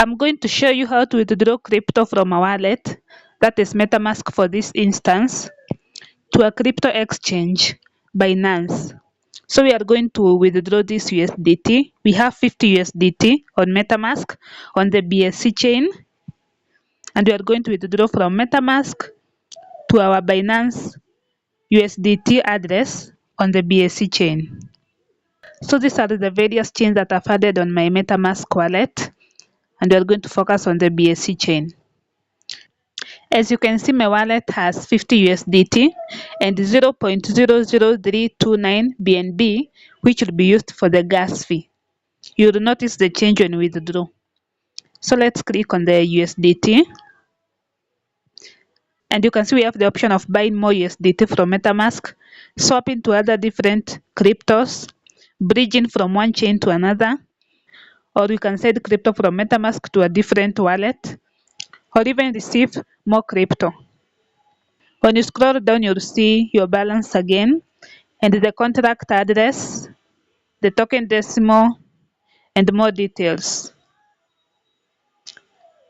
I'm going to show you how to withdraw crypto from a wallet, that is Metamask for this instance, to a crypto exchange, Binance. So we are going to withdraw this USDT. We have 50 USDT on Metamask on the BSC chain, and we are going to withdraw from Metamask to our Binance USDT address on the BSC chain. So these are the various chains that I've added on my Metamask wallet, and we are going to focus on the BSC chain. As you can see, my wallet has 50 USDT and 0.00329 BNB, which will be used for the gas fee. You'll notice the change when we withdraw. So let's click on the USDT. And you can see we have the option of buying more USDT from Metamask, swapping to other different cryptos, bridging from one chain to another, or you can send crypto from Metamask to a different wallet, or even receive more crypto. When you scroll down, you'll see your balance again, and the contract address, the token decimal, and more details.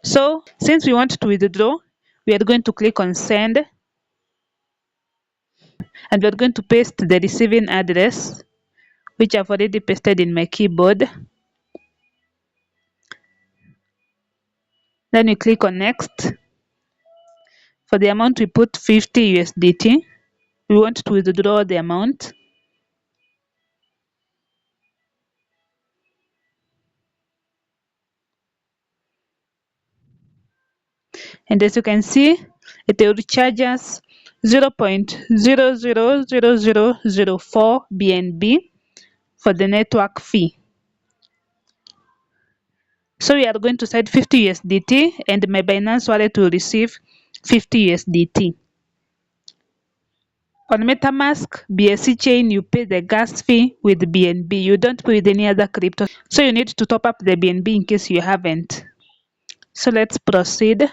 So since we want to withdraw, we are going to click on send, and we're going to paste the receiving address, which I've already pasted in my keyboard. Then you click on next. For the amount, we put 50 USDT. We want to withdraw the amount. And as you can see, it will charge us 0.000004 BNB for the network fee. So we are going to send 50 USDT, and my Binance wallet will receive 50 USDT. On Metamask BSC chain, you pay the gas fee with BNB. You don't pay with any other crypto. So you need to top up the BNB in case you haven't. So let's proceed.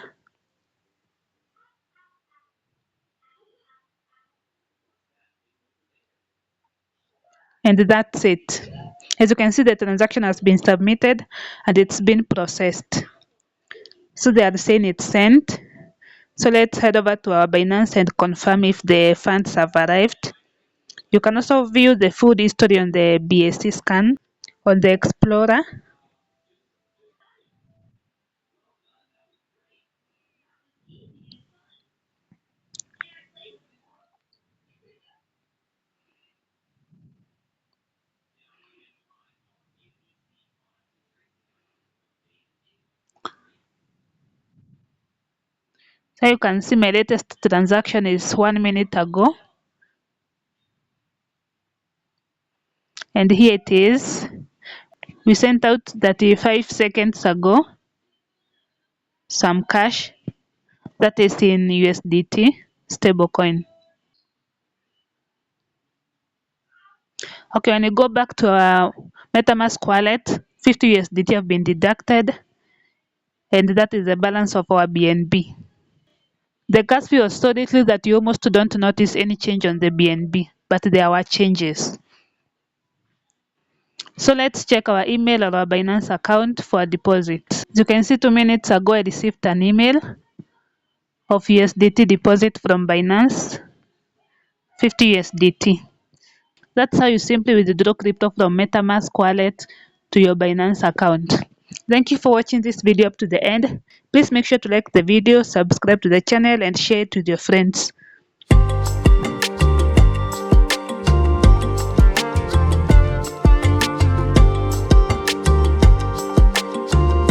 And that's it. As you can see, the transaction has been submitted and it's been processed. So they are saying it's sent. So let's head over to our Binance and confirm if the funds have arrived. You can also view the full history on the BSC scan on the Explorer. So you can see my latest transaction is 1 minute ago. And here it is. We sent out 35 seconds ago some cash, that is in USDT stablecoin. Okay, when you go back to our Metamask wallet, 50 USDT have been deducted, and that is the balance of our BNB. The gas fee was so little that you almost don't notice any change on the BNB, but there were changes. So let's check our email or our Binance account for a deposit. As you can see, 2 minutes ago I received an email of USDT deposit from Binance, 50 USDT. That's how you simply withdraw crypto from Metamask wallet to your Binance account. Thank you for watching this video up to the end. Please make sure to like the video, subscribe to the channel, and share it with your friends.